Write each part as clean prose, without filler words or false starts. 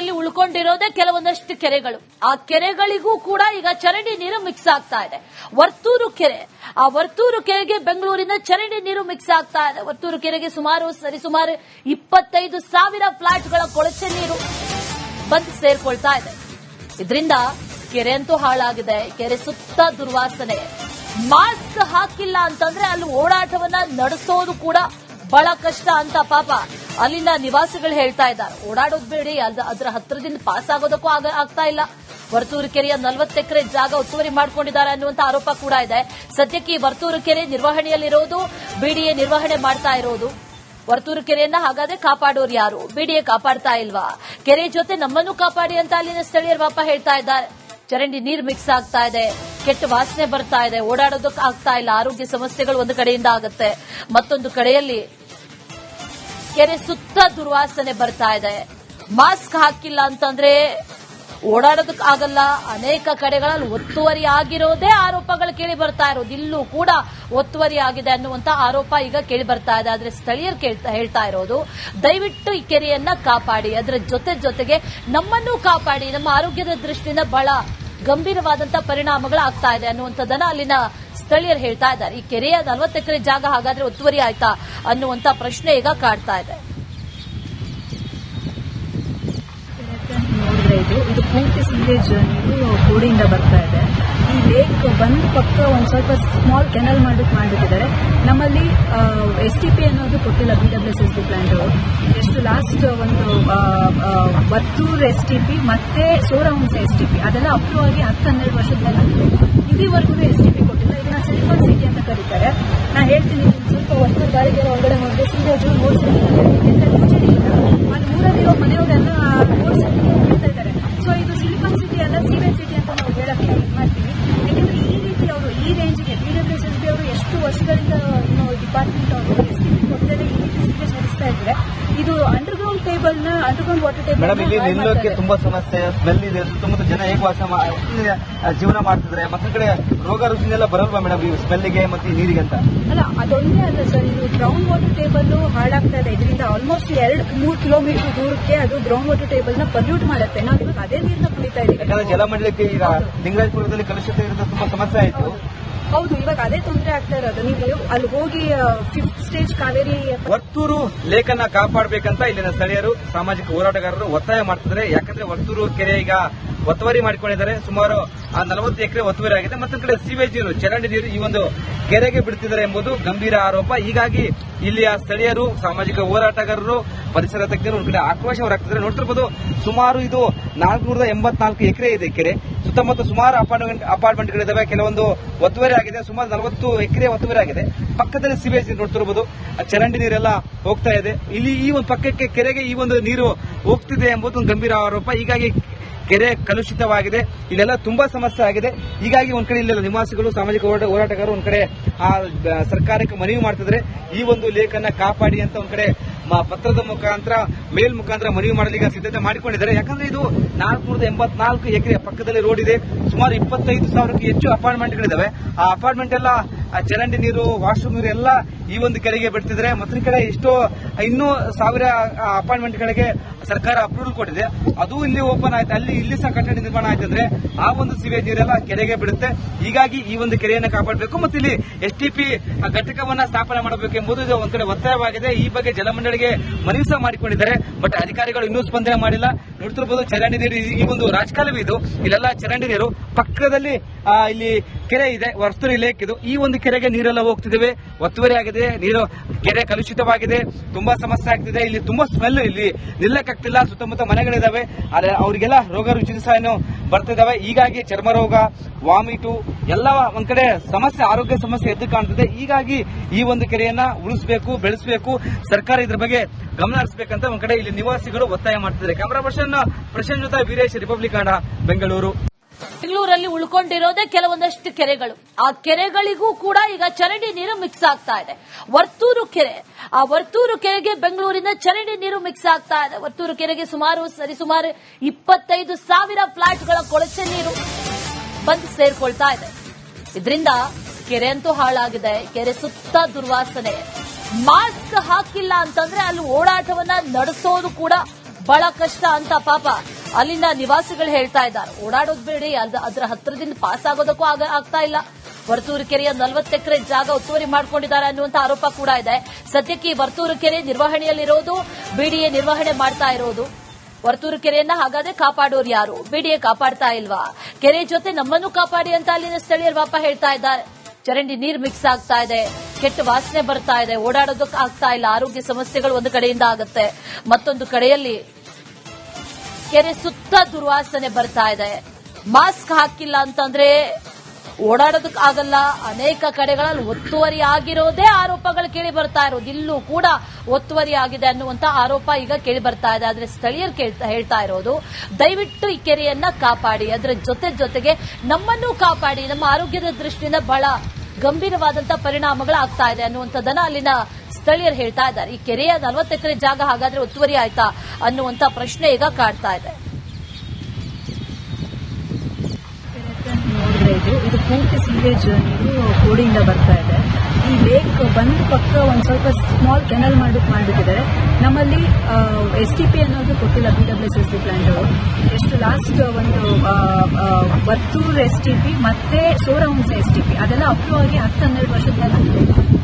ಬೆಂಗಳೂರಲ್ಲಿ ಉಳ್ಕೊಂಡಿರೋದೇ ಕೆಲವೊಂದಷ್ಟು ಕೆರೆಗಳು. ಆ ಕೆರೆಗಳಿಗೂ ಕೂಡ ಈಗ ಚರಂಡಿ ನೀರು ಮಿಕ್ಸ್ ಆಗ್ತಾ ಇದೆ. ವರ್ತೂರು ಕೆರೆ, ಆ ವರ್ತೂರು ಕೆರೆಗೆ ಬೆಂಗಳೂರಿನ ಚರಂಡಿ ನೀರು ಮಿಕ್ಸ್ ಆಗ್ತಾ ಇದೆ. ವರ್ತೂರು ಕೆರೆಗೆ ಸರಿಸುಮಾರು 25,000 ಫ್ಲಾಟ್ಗಳ ಕೊಳಚೆ ನೀರು ಬಂದು ಸೇರ್ಕೊಳ್ತಾ ಇದೆ. ಇದರಿಂದ ಕೆರೆ ಅಂತೂ ಹಾಳಾಗಿದೆ. ಕೆರೆ ಸುತ್ತ ದುರ್ವಾಸನೆ. ಮಾಸ್ಕ್ ಹಾಕಿಲ್ಲ ಅಂತಂದ್ರೆ ಅಲ್ಲಿ ಓಡಾಟವನ್ನ ನಡೆಸೋದು ಕೂಡ ಬಹಳ ಕಷ್ಟ ಅಂತ ಪಾಪ ಅಲ್ಲಿನ ನಿವಾಸಿಗಳು ಹೇಳ್ತಾ ಇದ್ದಾರೆ. ಓಡಾಡೋದು ಬೇಡಿ, ಅದರ ಹತ್ರದಿಂದ ಪಾಸ್ ಆಗೋದಕ್ಕೂ ಆಗ್ತಾ ಇಲ್ಲ. ವರ್ತೂರು ಕೆರೆಯ 40 ಎಕರೆ ಜಾಗ ಒತ್ತುವರಿ ಮಾಡಿಕೊಂಡಿದ್ದಾರೆ ಅನ್ನುವಂತ ಆರೋಪ ಕೂಡ ಇದೆ. ಸದ್ಯಕ್ಕೆ ಈ ವರ್ತೂರು ಕೆರೆ ನಿರ್ವಹಣೆಯಲ್ಲಿರೋದು ಬಿಡಿಎ ನಿರ್ವಹಣೆ ಮಾಡ್ತಾ ಇರೋದು. ವರ್ತೂರು ಕೆರೆಯನ್ನ ಹಾಗಾದ್ರೆ ಕಾಪಾಡೋರು ಯಾರು? ಬಿಡಿಎ ಕಾಪಾಡ್ತಾ ಇಲ್ವಾ? ಕೆರೆ ಜೊತೆ ನಮ್ಮನ್ನು ಕಾಪಾಡಿ ಅಂತ ಅಲ್ಲಿನ ಸ್ಥಳೀಯರು ಪಾಪ ಹೇಳ್ತಾ ಇದ್ದಾರೆ. ಚರಂಡಿ ನೀರು ಮಿಕ್ಸ್ ಆಗ್ತಾ ಇದೆ, ಕೆಟ್ಟ ವಾಸನೆ ಬರ್ತಾ ಇದೆ, ಓಡಾಡೋದಕ್ಕೆ ಆಗ್ತಾ ಇಲ್ಲ, ಆರೋಗ್ಯ ಸಮಸ್ಯೆಗಳು ಒಂದು ಕಡೆಯಿಂದ ಆಗುತ್ತೆ, ಮತ್ತೊಂದು ಕಡೆಯಲ್ಲಿ ಕೆರೆ ಸುತ್ತ ದುರ್ವಾಸನೆ ಬರ್ತಾ ಇದೆ. ಮಾಸ್ಕ್ ಹಾಕಿಲ್ಲ ಅಂತಂದ್ರೆ ಓಡಾಡೋದಕ್ಕೆ ಆಗಲ್ಲ. ಅನೇಕ ಕಡೆಗಳಲ್ಲಿ ಒತ್ತುವರಿ ಆಗಿರೋದೇ ಆರೋಪಗಳು ಕೇಳಿ ಬರ್ತಾ ಇರೋದು. ಇಲ್ಲೂ ಕೂಡ ಒತ್ತುವರಿ ಆಗಿದೆ ಅನ್ನುವಂತ ಆರೋಪ ಈಗ ಕೇಳಿ ಬರ್ತಾ ಇದೆ. ಆದ್ರೆ ಸ್ಥಳೀಯರು ಹೇಳ್ತಾ ಇರೋದು, ದಯವಿಟ್ಟು ಈ ಕೆರೆಯನ್ನ ಕಾಪಾಡಿ, ಅದರ ಜೊತೆಗೆ ನಮ್ಮನ್ನು ಕಾಪಾಡಿ, ನಮ್ಮ ಆರೋಗ್ಯದ ದೃಷ್ಟಿಯಿಂದ ಬಹಳ ಗಂಭೀರವಾದಂತಹ ಪರಿಣಾಮಗಳು ಆಗ್ತಾ ಇದೆ ಅನ್ನುವಂಥದ್ದನ್ನ ಅಲ್ಲಿನ ಸ್ಥಳೀಯರು ಹೇಳ್ತಾ ಇದ್ದಾರೆ. ಈ ಕೆರೆಯ 40 ಎಕರೆ ಜಾಗ ಹಾಗಾದ್ರೆ ಒತ್ತುವರಿ ಆಯ್ತಾ ಅನ್ನುವಂತ ಪ್ರಶ್ನೆ ಈಗ ಕಾಡ್ತಾ ಇದೆ. ನೋಡಿದ್ರೆ ಇದು ಪೂರ್ತಿ ಸಿಂಗೇಜ್ ನೀರು ಗೋಡಿಯಿಂದ ಬರ್ತಾ ಇದೆ. ಈ ಲೇಕ್ ಬಂದ ಪಕ್ಕ ಒಂದು ಸ್ವಲ್ಪ ಸ್ಮಾಲ್ ಕೆನಲ್ ಮಾಡಿಟ್ಟಿದ್ದಾರೆ. ನಮ್ಮಲ್ಲಿ STP ಅನ್ನೋದು ಕೊಟ್ಟಿಲ್ಲ. BWSSB ಪ್ಲಾಂಟ್ ಎಷ್ಟು ಲಾಸ್ಟ್ ಒಂದು ವರ್ತೂರು STP ಮತ್ತೆ ಸೋರಹಂಸ STP ಅದೆಲ್ಲ ಅಪ್ರೂವ್ ಆಗಿ 10-12 ವರ್ಷದ ಮೇಲೆ ಇದುವರೆಗೂ STP ಕೊಟ್ಟಿಲ್ಲ. ಇದನ್ನ ಸಿಲಿಕಾನ್ ಸಿಟಿ ಅಂತ ಕರೀತಾರೆ. ನಾ ಹೇಳ್ತೀನಿ, ಸ್ವಲ್ಪ ವರ್ತೂರು ಗಾಳಿಗೆ ಹೊರಗಡೆ ಹೋದ್ರೆ ಸಿಂಗೇಜು ಅಲ್ಲಿ ಊರಲ್ಲಿರೋ ಮನೆಯವರೆಲ್ಲ ಹೇಳ್ತಾ ಇದ್ದಾರೆ. ಸೊ ಇದು ಸಿಲಿಕಾನ್ ಸಿಟಿ ಅಲ್ಲ, ಸಿವೆನ್ ಸಿಟಿ ಅಂತ ನಾವು ಹೇಳಕ್ಕೆ ಮಾಡ್ತೀವಿ. ಯಾಕೆಂದ್ರೆ ಈ ರೀತಿ ಅವರು ಈ ರೇಂಜ್ಗೆ BWSSB ಅವರು ಎಷ್ಟು ವರ್ಷಗಳಿಂದ ಡಿಪಾರ್ಟ್ಮೆಂಟ್ ಅವರು STP ಕೊಟ್ಟರೆ ಈ ರೀತಿ ಸಿಟೇಜ್ ನಡೆಸ್ತಾ ಇದ್ರೆ ಇದು ಅಂಡರ್ಗ್ರೌಂಡ್ ವಾಟರ್ ಟೇಬಲ್ ನಿಲ್ಲೋಕೆ ತುಂಬಾ ಸಮಸ್ಯೆ, ಸ್ಮೆಲ್ ಇದೆ. ಸುತ್ತಮುತ್ತ ಜನ ಹೇಗೆ ಜೀವನ ಮಾಡ್ತಿದ್ರೆ, ಮತ್ತ ಕಡೆ ರೋಗ ರುಜಿನೆಲ್ಲ ಬರಲ್ವಾ ಮೇಡಮ್ ಈ ಸ್ಮೆಲ್ಗೆ ಮತ್ತೆ ಈ ನೀರಿಗೆ ಅಂತ? ಅಲ್ಲ, ಅದೊಂದೇ ಅಲ್ಲ ಸರ್, ಇದು ಗ್ರೌಂಡ್ ವಾಟರ್ ಟೇಬಲ್ ಹಾಳಾಗ್ತಾ ಇದೆ. ಇದರಿಂದ ಆಲ್ಮೋಸ್ಟ್ 2-3 ಕಿಲೋಮೀಟರ್ ದೂರಕ್ಕೆ ಅದು ಗ್ರೌಂಡ್ ವಾಟರ್ ಟೇಬಲ್ ನ ಪಲ್ಯೂಟ್ ಮಾಡುತ್ತೆ. ನಾವು ಇವಾಗ ಅದೇ ನೀರನ್ನ ಕುಡಿತಾ ಇದ್ದೀವಿ. ಯಾಕಂದ್ರೆ ಜಲಮಂಡಲಕ್ಕೆ ಈಗ ಲಿಂಗರಾಜಪುರದಲ್ಲಿ ಕಲುಷಿತ ಇರೋದು ತುಂಬಾ ಸಮಸ್ಯೆ ಆಯಿತು. ಹೌದು, ಇವಾಗ ಅದೇ ತೊಂದರೆ ಆಗ್ತಾ ಇರೋದು. ನೀವು ಅಲ್ಲಿ ಹೋಗಿ 5th ಸ್ಟೇಜ್ ಕಾವೇರಿ ವರ್ತೂರು ಲೇಕನ್ನ ಕಾಪಾಡಬೇಕಂತ ಇಲ್ಲಿನ ಸ್ಥಳೀಯರು, ಸಾಮಾಜಿಕ ಹೋರಾಟಗಾರರು ಒತ್ತಾಯ ಮಾಡ್ತಿದ್ದಾರೆ. ಯಾಕಂದ್ರೆ ವರ್ತೂರು ಕೆರೆ ಈಗ ಒತ್ತುವರಿ ಮಾಡಿಕೊಂಡಿದ್ದಾರೆ. ಸುಮಾರು 40 ಎಕರೆ ಒತ್ತುವರಿ ಆಗಿದೆ. ಮತ್ತೊಂದು ಕಡೆ ಸೀವೇಜ್ ನೀರು, ಚರಂಡಿ ನೀರು ಈ ಒಂದು ಕೆರೆಗೆ ಬಿಡ್ತಿದ್ದಾರೆ ಎಂಬುದು ಗಂಭೀರ ಆರೋಪ. ಹೀಗಾಗಿ ಇಲ್ಲಿಯ ಸ್ಥಳೀಯರು, ಸಾಮಾಜಿಕ ಹೋರಾಟಗಾರರು, ಪರಿಸರ ತಜ್ಞರು ಒಂದು ಕಡೆ ಆಕ್ರೋಶ ಹೊರಹಾಕ್ತಿದ್ದಾರೆ. ನೋಡ್ತಿರ್ಬೋದು, ಸುಮಾರು ಇದು 484 ಎಕರೆ ಇದೆ ಕೆರೆ. ಸುತ್ತಮುತ್ತ ಸುಮಾರು ಅಪಾರ್ಟ್ಮೆಂಟ್ಗಳಿದ್ದಾವೆ. ಕೆಲವೊಂದು ಒತ್ತುವರಿ ಆಗಿದೆ. ಸುಮಾರು 40 ಎಕರೆ ಒತ್ತುವರಿ ಆಗಿದೆ. ಪಕ್ಕದಲ್ಲಿ ಸಿವೇಜ್ ನೀರು ನೋಡ್ತಿರ್ಬೋದು, ಚರಂಡಿ ನೀರೆಲ್ಲ ಹೋಗ್ತಾ ಇದೆ. ಇಲ್ಲಿ ಈ ಒಂದು ಪಕ್ಕಕ್ಕೆ ಕೆರೆಗೆ ಈ ಒಂದು ನೀರು ಹೋಗ್ತಿದೆ ಎಂಬುದು ಒಂದು ಗಂಭೀರ ಆರೋಪ. ಹೀಗಾಗಿ ಕೆರೆ ಕಲುಷಿತವಾಗಿದೆ. ಇಲ್ಲೆಲ್ಲ ತುಂಬಾ ಸಮಸ್ಯೆ ಆಗಿದೆ. ಹೀಗಾಗಿ ಒಂದ್ ಕಡೆ ಇಲ್ಲೆಲ್ಲ ನಿವಾಸಿಗಳು, ಸಾಮಾಜಿಕ ಹೋರಾಟಗಾರರು ಒಂದ್ ಕಡೆ ಸರ್ಕಾರಕ್ಕೆ ಮನವಿ ಮಾಡ್ತಿದ್ರೆ ಈ ಒಂದು ಲೇಕನ್ನ ಕಾಪಾಡಿ ಅಂತ ಒಂದ್ ಕಡೆ ಪತ್ರದ ಮುಖಾಂತರ, ಮೇಲ್ ಮುಖಾಂತರ ಮನವಿ ಮಾಡಲಿಕ್ಕೆ ಸಿದ್ಧತೆ ಮಾಡಿಕೊಂಡಿದ್ದಾರೆ. ಯಾಕಂದ್ರೆ ಇದು 484 ಎಕರೆ ಪಕ್ಕದಲ್ಲಿ ರೋಡ್ ಇದೆ. ಸುಮಾರು 25,000ಕ್ಕೂ ಹೆಚ್ಚು ಅಪಾರ್ಟ್ಮೆಂಟ್ಗಳಿದಾವೆ. ಆ ಅಪಾರ್ಟ್ಮೆಂಟ್ ಎಲ್ಲ ಚರಂಡಿ ನೀರು, ವಾಶ್ರೂಮ್ ನೀರು ಎಲ್ಲ ಈ ಒಂದು ಕೆರೆಗೆ ಬಿಡ್ತಿದ್ರೆ. ಮತ್ತೊಂದು ಕಡೆ ಇನ್ನೂ 1000 ಅಪಾರ್ಟ್ಮೆಂಟ್ಗಳಿಗೆ ಸರ್ಕಾರ ಅಪ್ರೂವಲ್ ಕೊಟ್ಟಿದೆ. ಅದು ಇಲ್ಲಿ ಓಪನ್ ಆಯ್ತು, ಇಲ್ಲಿ ಸಹ ಕಟ್ಟಡ ನಿರ್ಮಾಣ ಆಯ್ತಂದ್ರೆ ಆ ಒಂದು ಸಿವೇಜ್ ನೀರೆಲ್ಲ ಕೆರೆಗೆ ಬಿಡುತ್ತೆ. ಹೀಗಾಗಿ ಈ ಒಂದು ಕೆರೆಯನ್ನು ಕಾಪಾಡಬೇಕು ಮತ್ತು ಇಲ್ಲಿ STP ಘಟಕವನ್ನ ಸ್ಥಾಪನೆ ಮಾಡಬೇಕು ಎಂಬುದು ಒಂದ್ ಕಡೆ ಒತ್ತಾಯವಾಗಿದೆ. ಈ ಬಗ್ಗೆ ಜಲಮಂಡಳಿಗೆ ಮನವಿ ಸಹ ಮಾಡಿಕೊಂಡಿದ್ದಾರೆ. ಬಟ್ ಅಧಿಕಾರಿಗಳು ಇನ್ನೂ ಸ್ಪಂದನೆ ಮಾಡಿಲ್ಲ. ನೋಡ್ತಿರ್ಬೋದು, ಚರಂಡಿ ನೀರು ಈ ಒಂದು ರಾಜಕಾಲುವೆ ಇದು. ಇಲ್ಲೆಲ್ಲ ಚರಂಡಿ ನೀರು, ಪಕ್ಕದಲ್ಲಿ ಇಲ್ಲಿ ಕೆರೆ ಇದೆ, ವರ್ತೂರು ಲೇಕ್ ಇದು. ಈ ಒಂದು ಕೆರೆಗೆ ನೀರೆಲ್ಲ ಹೋಗ್ತಿದ್ದೇವೆ, ಒತ್ತುವರಿ ಆಗಿದೆ, ನೀರು ಕೆರೆ ಕಲುಷಿತವಾಗಿದೆ, ತುಂಬಾ ಸಮಸ್ಯೆ ಆಗ್ತಿದೆ. ಇಲ್ಲಿ ತುಂಬಾ ಸ್ಮೆಲ್, ಇಲ್ಲಿ ನಿಲ್ಲಕ್ಕಾಗ್ತಿಲ್ಲ. ಸುತ್ತಮುತ್ತ ಮನೆಗಳಿದಾವೆ, ಅವರಿಗೆಲ್ಲ ರೋಗ ರುಜಿನ ಸಹ ಬರ್ತಿದಾವೆ. ಹೀಗಾಗಿ ಚರ್ಮ ರೋಗ, ವಾಮಿಟು ಎಲ್ಲ ಒಂದ್ ಕಡೆ ಸಮಸ್ಯೆ, ಆರೋಗ್ಯ ಸಮಸ್ಯೆ ಎದ್ದು ಕಾಣ್ತಿದೆ. ಹೀಗಾಗಿ ಈ ಒಂದು ಕೆರೆಯನ್ನ ಉಳಿಸಬೇಕು, ಬೆಳೆಸಬೇಕು, ಸರ್ಕಾರ ಇದ್ರ ಬಗ್ಗೆ ಗಮನ ಹರಿಸಬೇಕಂತ ಒಂದ್ ಕಡೆ ಇಲ್ಲಿ ನಿವಾಸಿಗಳು ಒತ್ತಾಯ ಮಾಡ್ತಿದ್ದಾರೆ. ಕ್ಯಾಮರಾ ಪರ್ಸನ್ ಪ್ರಶಾಂತ್ ಜೊತೆ ವೀರೇಶ್, ರಿಪಬ್ಲಿಕ್ ಕನ್ನಡ, ಬೆಂಗಳೂರು. ಬೆಂಗಳೂರಲ್ಲಿ ಉಳ್ಕೊಂಡಿರೋದೇ ಕೆಲವೊಂದಷ್ಟು ಕೆರೆಗಳು. ಆ ಕೆರೆಗಳಿಗೂ ಕೂಡ ಈಗ ಚರಂಡಿ ನೀರು ಮಿಕ್ಸ್ ಆಗ್ತಾ ಇದೆ. ವರ್ತೂರು ಕೆರೆ, ಆ ವರ್ತೂರು ಕೆರೆಗೆ ಬೆಂಗಳೂರಿನ ಚರಂಡಿ ನೀರು ಮಿಕ್ಸ್ ಆಗ್ತಾ ಇದೆ. ವರ್ತೂರು ಕೆರೆಗೆ ಸರಿಸುಮಾರು 25,000 ಫ್ಲಾಟ್ಗಳ ಕೊಳಚೆ ನೀರು ಬಂದು ಸೇರ್ಕೊಳ್ತಾ ಇದೆ. ಇದರಿಂದ ಕೆರೆ ಅಂತೂ ಹಾಳಾಗಿದೆ. ಕೆರೆ ಸುತ್ತ ದುರ್ವಾಸನೆ. ಮಾಸ್ಕ್ ಹಾಕಿಲ್ಲ ಅಂತಂದ್ರೆ ಅಲ್ಲಿ ಓಡಾಟವನ್ನ ನಡೆಸೋದು ಕೂಡ ಬಹಳ ಕಷ್ಟ ಅಂತ ಪಾಪ ಅಲ್ಲಿನ ನಿವಾಸಿಗಳು ಹೇಳ್ತಾ ಇದ್ದಾರೆ. ಓಡಾಡೋದು ಬೇಡಿ, ಅದರ ಹತ್ರದಿಂದ ಪಾಸ್ ಆಗೋದಕ್ಕೂ ಆಗ್ತಾ ಇಲ್ಲ. ವರ್ತೂರು ಕೆರೆಯ 40 ಎಕರೆ ಜಾಗ ಒತ್ತುವರಿ ಮಾಡಿಕೊಂಡಿದ್ದಾರೆ ಅನ್ನುವಂತ ಆರೋಪ ಕೂಡ ಇದೆ. ಸದ್ಯಕ್ಕೆ ಈ ವರ್ತೂರು ಕೆರೆ ನಿರ್ವಹಣೆಯಲ್ಲಿರೋದು ಬಿಡಿಎ ನಿರ್ವಹಣೆ ಮಾಡ್ತಾ ಇರೋದು. ವರ್ತೂರು ಕೆರೆಯನ್ನ ಹಾಗಾದ್ರೆ ಕಾಪಾಡೋರು ಯಾರು? ಬಿಡಿಎ ಕಾಪಾಡ್ತಾ ಇಲ್ವಾ? ಕೆರೆ ಜೊತೆ ನಮ್ಮನ್ನು ಕಾಪಾಡಿ ಅಂತ ಅಲ್ಲಿನ ಸ್ಥಳೀಯರು ಪಾಪ ಹೇಳ್ತಾ ಇದ್ದಾರೆ. ಚರಂಡಿ ನೀರು ಮಿಕ್ಸ್ ಆಗ್ತಾ ಇದೆ, ಕೆಟ್ಟ ವಾಸನೆ ಬರ್ತಾ ಇದೆ, ಓಡಾಡೋದಕ್ಕೆ ಆಗ್ತಾ ಇಲ್ಲ, ಆರೋಗ್ಯ ಸಮಸ್ಯೆಗಳು ಒಂದು ಕಡೆಯಿಂದ ಆಗುತ್ತೆ, ಮತ್ತೊಂದು ಕಡೆಯಲ್ಲಿ ಕೆರೆ ಸುತ್ತ ದುರ್ವಾಸನೆ ಬರ್ತಾ ಇದೆ. ಮಾಸ್ಕ್ ಹಾಕಿಲ್ಲ ಅಂತಂದ್ರೆ ಓಡಾಡೋದಕ್ಕೆ ಆಗಲ್ಲ. ಅನೇಕ ಕಡೆಗಳಲ್ಲಿ ಒತ್ತುವರಿ ಆಗಿರೋದೇ ಆರೋಪಗಳು ಕೇಳಿ ಬರ್ತಾ ಇರೋದು. ಇಲ್ಲೂ ಕೂಡ ಒತ್ತುವರಿ ಆಗಿದೆ ಅನ್ನುವಂತ ಆರೋಪ ಈಗ ಕೇಳಿ ಬರ್ತಾ ಇದೆ. ಆದ್ರೆ ಸ್ಥಳೀಯರು ಹೇಳ್ತಾ ಇರೋದು, ದಯವಿಟ್ಟು ಈ ಕೆರೆಯನ್ನ ಕಾಪಾಡಿ, ಅದರ ಜೊತೆಗೆ ನಮ್ಮನ್ನು ಕಾಪಾಡಿ, ನಮ್ಮ ಆರೋಗ್ಯದ ದೃಷ್ಟಿಯಿಂದ ಬಹಳ ಗಂಭೀರವಾದಂತಹ ಪರಿಣಾಮಗಳಾಗ್ತಾ ಇದೆ ಅನ್ನುವಂಥದ್ದನ್ನ ಅಲ್ಲಿನ ಸ್ಥಳೀಯರು ಹೇಳ್ತಾ ಇದ್ದಾರೆ. ಈ ಕೆರೆಯ 40 ಎಕರೆ ಜಾಗ ಹಾಗಾದ್ರೆ ಒತ್ತುವರಿ ಆಯ್ತಾ ಅನ್ನುವಂತ ಪ್ರಶ್ನೆ ಈಗ ಕಾಡ್ತಾ ಇದೆ. ಇದು ಪೂರ್ತಿ ಸೀವೇಜ್ ನೀರು ಕೋಡಿಯಿಂದ ಬರ್ತಾ ಇದೆ. ಈ ಲೇಕ್ ಬಂದ ಪಕ್ಕ ಒಂದು ಸ್ವಲ್ಪ ಸ್ಮಾಲ್ ಕೆನಲ್ ಮಾಡಿಬಿಟ್ಟಿದ್ದಾರೆ. ನಮ್ಮಲ್ಲಿ STP ಅನ್ನೋದು ಕೊಟ್ಟಿಲ್ಲ, BWSSB ಪ್ಲಾಂಟ್. ಎಷ್ಟು ಲಾಸ್ಟ್ ಒಂದು ವರ್ತೂರು STP ಮತ್ತೆ ಸೋರಹುಂಸ STP ಅದೆಲ್ಲ ಅಪ್ರೂವ್ ಆಗಿ 10-12 ವರ್ಷದ ಮೇಲೆ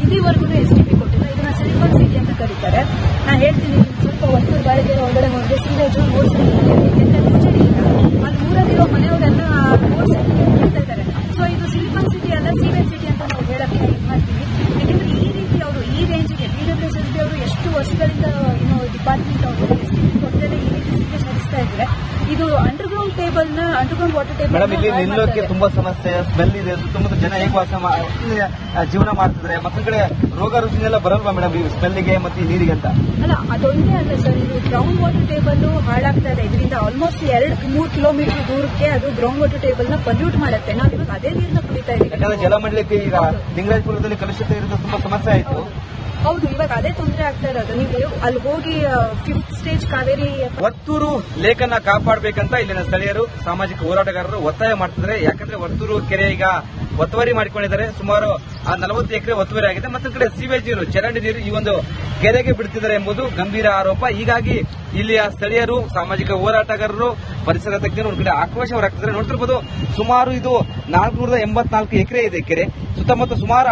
ಇಲ್ಲಿವರೆಗೂ STP ಕೊಟ್ಟಿಲ್ಲ. ಇದನ್ನ ಸಿಲಿಕಾನ್ ಸಿಟಿ ಅಂತ ಕರೀತಾರೆ. ನಾನು ಹೇಳ್ತೀನಿ, ಸ್ವಲ್ಪ ವರ್ತೂರು ಬಾಳಿಗೆ ಒಳಗಡೆ ಹೋದ್ರೆ ಸೀವೇಜ್ ನೋಡ್ತೀನಿ, ಅಲ್ಲಿ ಊರಲ್ಲಿರೋ ಮನೆಯವರೆಲ್ಲ ನೋಡ್ತಾ ಇದ್ದಾರೆ. ಸೊ ಇದು ಸಿಲಿಕಾನ್ ಸಿಟಿ ಅಲ್ಲ, ಸೀವೇಜ್ ಸಿಟಿ ಅಂತ ನಾವು ಹೇಳಕ್ಕೆ ಇದು ಮಾಡ್ತೀವಿ. ಯಾಕೆಂದ್ರೆ ಈ ರೀತಿ ಅವರು ಈ ರೇಂಜ್ಗೆ BWSSB ಅವರು ಎಷ್ಟು ವರ್ಷಗಳಿಂದ ಡಿಪಾರ್ಟ್ಮೆಂಟ್ ಅವರು ಕೊಟ್ಟರೆ ಈ ರೀತಿ ಸಿಟಿ ನಡೆಸ್ತಾ ಇದ್ರೆ, ಇದು ಅಂಡರ್ಗ್ರೌಂಡ್ ವಾಟರ್ ಟೇಬಲ್ ಮೇಡಮ್, ಇಲ್ಲಿ ನಿಲ್ಲೋಕೆ ತುಂಬಾ ಸಮಸ್ಯೆ, ಸ್ಮೆಲ್ ಇದೆ, ಸುತ್ತಮುತ್ತ ಜನ ಹೇಗೆ ಜೀವನ ಮಾಡ್ತಿದ್ರೆ, ಮತ್ತೊಂದ್ ಕಡೆ ರೋಗ ರುಚಿನೆಲ್ಲ ಬರಲ್ವಾ ಮೇಡಮ್ ಈ ಸ್ಮೆಲ್ಗೆ ಮತ್ತೆ ನೀರಿಗೆ ಅಂತ? ಅಲ್ಲ, ಅದೊಂದೇ ಅಲ್ಲ ಸರ್, ಇದು ಗ್ರೌಂಡ್ ವಾಟರ್ ಟೇಬಲ್ ಹಾಳಾಗ್ತಾ ಇದೆ. ಇದರಿಂದ ಆಲ್ಮೋಸ್ಟ್ 2-3 ಕಿಲೋಮೀಟರ್ ದೂರಕ್ಕೆ ಅದು ಗ್ರೌಂಡ್ ವಾಟರ್ ಟೇಬಲ್ ನ ಪಲ್ಯೂಟ್ ಮಾಡುತ್ತೆ. ನಾವು ಇವಾಗ ಅದೇ ನೀರನ್ನ ಕುಡಿತಾ ಇದ್ದೀವಿ. ಯಾಕಂದ್ರೆ ಜಲಮಂಡಲಕ್ಕೆ ಈಗ ಲಿಂಗರಾಜಪುರದಲ್ಲಿ ಕಲುಷಿತ ಇರೋದು ತುಂಬಾ ಸಮಸ್ಯೆ ಆಯ್ತು. ಹೌದು, ಇವಾಗ ಅದೇ ತೊಂದರೆ ಆಗ್ತಾ ಇರೋದು. ನೀವು ಅಲ್ಲಿ ಹೋಗಿ 5th ಸ್ಟೇಜ್ ಕಾವೇರಿ ವರ್ತೂರು ಲೇಕನ್ನ ಕಾಪಾಡಬೇಕಂತ ಇಲ್ಲಿನ ಸ್ಥಳೀಯರು, ಸಾಮಾಜಿಕ ಹೋರಾಟಗಾರರು ಒತ್ತಾಯ ಮಾಡ್ತಿದ್ದಾರೆ. ಯಾಕಂದ್ರೆ ವರ್ತೂರು ಕೆರೆ ಈಗ ಒತ್ತುವರಿ ಮಾಡಿಕೊಂಡಿದ್ದಾರೆ. ಸುಮಾರು 40 ಎಕರೆ ಒತ್ತುವರಿ ಆಗಿದೆ. ಮತ್ತೊಂದು ಕಡೆ ಸೀವೇಜ್ ನೀರು, ಚರಂಡಿ ನೀರು ಈ ಒಂದು ಕೆರೆಗೆ ಬಿಡುತ್ತಿದ್ದಾರೆ ಎಂಬುದು ಗಂಭೀರ ಆರೋಪ. ಹೀಗಾಗಿ ಇಲ್ಲಿಯ ಸ್ಥಳೀಯರು, ಸಾಮಾಜಿಕ ಹೋರಾಟಗಾರರು, ಪರಿಸರ ತಜ್ಞರು ಒಂದು ಕಡೆ ಆಕ್ರೋಶ ಹೊರಹಾಕ್ತಿದ್ದಾರೆ. ನೋಡ್ತಿರ್ಬೋದು, ಸುಮಾರು ಇದು 484 ಎಕರೆ ಇದೆ ಕೆರೆ. ಸುತ್ತಮುತ್ತ ಸುಮಾರು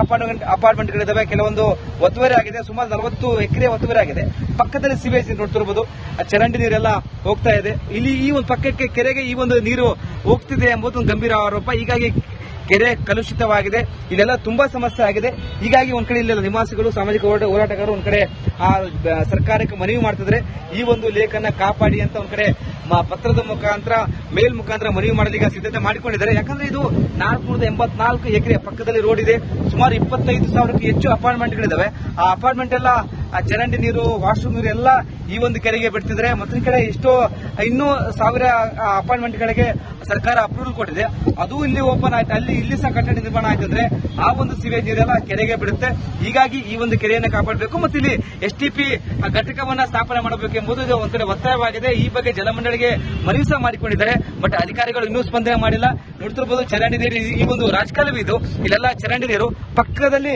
ಅಪಾರ್ಟ್ಮೆಂಟ್ಗಳಿದ್ದಾವೆ, ಕೆಲವೊಂದು ಒತ್ತುವರಿ ಆಗಿದೆ. ಸುಮಾರು 40 ಎಕರೆ ಒತ್ತುವರಿ ಆಗಿದೆ. ಪಕ್ಕದಲ್ಲಿ ಸೀವೇಜ್ ನೀರು ನೋಡ್ತಿರ್ಬೋದು, ಚರಂಡಿ ನೀರೆಲ್ಲ ಹೋಗ್ತಾ ಇದೆ. ಇಲ್ಲಿ ಈ ಒಂದು ಪಕ್ಕಕ್ಕೆ ಕೆರೆಗೆ ಈ ಒಂದು ನೀರು ಹೋಗ್ತಿದೆ ಎಂಬುದು ಒಂದು ಗಂಭೀರ ಆರೋಪ. ಹೀಗಾಗಿ ಕೆರೆ ಕಲುಷಿತವಾಗಿದೆ. ಇಲ್ಲೆಲ್ಲ ತುಂಬಾ ಸಮಸ್ಯೆ ಆಗಿದೆ. ಹೀಗಾಗಿ ಒಂದ್ ಕಡೆ ಇಲ್ಲೆಲ್ಲ ನಿವಾಸಿಗಳು, ಸಾಮಾಜಿಕ ಹೋರಾಟಗಾರರು ಒಂದ್ ಕಡೆ ಸರ್ಕಾರಕ್ಕೆ ಮನವಿ ಮಾಡ್ತಿದ್ರೆ ಈ ಒಂದು ಲೇಕನ್ನ ಕಾಪಾಡಿ ಅಂತ ಒಂದ್ ಕಡೆ ಪತ್ರದ ಮುಖಾಂತರ, ಮೇಲ್ ಮುಖಾಂತರ ಮನವಿ ಮಾಡಲು ಈಗ ಸಿದ್ಧತೆ ಮಾಡಿಕೊಂಡಿದ್ದಾರೆ. ಯಾಕಂದ್ರೆ ಇದು 484 ಎಕರೆ ಪಕ್ಕದಲ್ಲಿ ರೋಡ್ ಇದೆ. ಸುಮಾರು 25,000ಕ್ಕೂ ಹೆಚ್ಚು ಅಪಾರ್ಟ್ಮೆಂಟ್ಗಳಿದಾವೆ. ಆ ಅಪಾರ್ಟ್ಮೆಂಟ್ ಎಲ್ಲ ಚರಂಡಿ ನೀರು, ವಾಶ್ರೂಮ್ ನೀರು ಎಲ್ಲ ಈ ಒಂದು ಕೆರೆಗೆ ಬಿಡ್ತಿದ್ರೆ. ಮತ್ತೊಂದು ಕಡೆ ಎಷ್ಟೋ ಇನ್ನೂ 1000 ಅಪಾರ್ಟ್ಮೆಂಟ್ಗಳಿಗೆ ಸರ್ಕಾರ ಅಪ್ರೂವಲ್ ಕೊಟ್ಟಿದೆ. ಅದು ಇಲ್ಲಿ ಓಪನ್ ಆಯ್ತು, ಇಲ್ಲಿ ಸಹ ಕಟ್ಟಡ ನಿರ್ಮಾಣ ಆಯ್ತಂದ್ರೆ ಆ ಒಂದು ಸಿವೇಜ್ ನೀರೆಲ್ಲ ಕೆರೆಗೆ ಬಿಡುತ್ತೆ. ಹೀಗಾಗಿ ಈ ಒಂದು ಕೆರೆಯನ್ನು ಕಾಪಾಡಬೇಕು ಮತ್ತು ಇಲ್ಲಿ STP ಘಟಕವನ್ನ ಸ್ಥಾಪನೆ ಮಾಡಬೇಕು ಎಂಬುದು ಒಂದು ಕಡೆ ಒತ್ತಾಯವಾಗಿದೆ. ಈ ಬಗ್ಗೆ ಜಲಮಂಡಳಿಗೆ ಮನವಿ ಸಹ ಮಾಡಿಕೊಂಡಿದ್ದಾರೆ. ಬಟ್ ಅಧಿಕಾರಿಗಳು ಇನ್ನೂ ಸ್ಪಂದನೆ ಮಾಡಿಲ್ಲ. ನೋಡ್ತಿರ್ಬೋದು, ಚರಂಡಿ ನೀರು ಈ ಒಂದು ರಾಜಕಾಲುವೆ ಇದು, ಇಲ್ಲೆಲ್ಲ ಚರಂಡಿ ನೀರು. ಪಕ್ಕದಲ್ಲಿ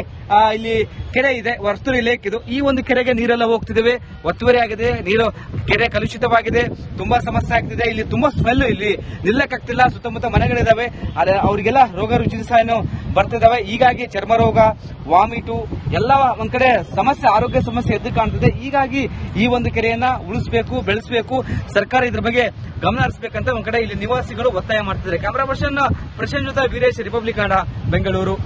ಇಲ್ಲಿ ಕೆರೆ ಇದೆ, ವರ್ತೂರು ಲೇಕ್ ಇದು. ಈ ಒಂದು ಕೆರೆಗೆ ನೀರೆಲ್ಲ ಹೋಗ್ತಿದ್ದೇವೆ, ಒತ್ತುವರಿ ಆಗಿದೆ, ನೀರು ಕೆರೆ ಕಲುಷಿತವಾಗಿದೆ, ತುಂಬಾ ಸಮಸ್ಯೆ ಆಗ್ತಿದೆ. ಇಲ್ಲಿ ತುಂಬಾ ಸ್ಮೆಲ್, ಇಲ್ಲಿ ನಿಲ್ಲಕ್ಕಾಗ್ತಿಲ್ಲ. ಸುತ್ತಮುತ್ತ ಮನೆಗಳಿದಾವೆ, ಅವರಿಗೆಲ್ಲ ರೋಗ ರುಚಿ ಸಹ ಬರ್ತಿದಾವೆ. ಹೀಗಾಗಿ ಚರ್ಮ ರೋಗ, ವಾಮಿಟು ಎಲ್ಲ ಒಂದ್ ಕಡೆ ಸಮಸ್ಯೆ, ಆರೋಗ್ಯ ಸಮಸ್ಯೆ ಎದ್ದು ಕಾಣ್ತಿದೆ. ಹೀಗಾಗಿ ಈ ಒಂದು ಕೆರೆಯನ್ನ ಉಳಿಸಬೇಕು, ಬೆಳೆಸಬೇಕು, ಸರ್ಕಾರ ಇದ್ರ ಬಗ್ಗೆ ಗಮನ ಹರಿಸಬೇಕಂತ ಒಂದ್ ಕಡೆ ಇಲ್ಲಿ ನಿವಾಸಿಗಳು ಒತ್ತಾಯ ಮಾಡ್ತಿದ್ದಾರೆ. ಕ್ಯಾಮರಾ ಪರ್ಸನ್ ಪ್ರಶಾಂತ್ ಜೊತೆ ವೀರೇಶ್, ರಿಪಬ್ಲಿಕ್ ಕನ್ನಡ, ಬೆಂಗಳೂರು.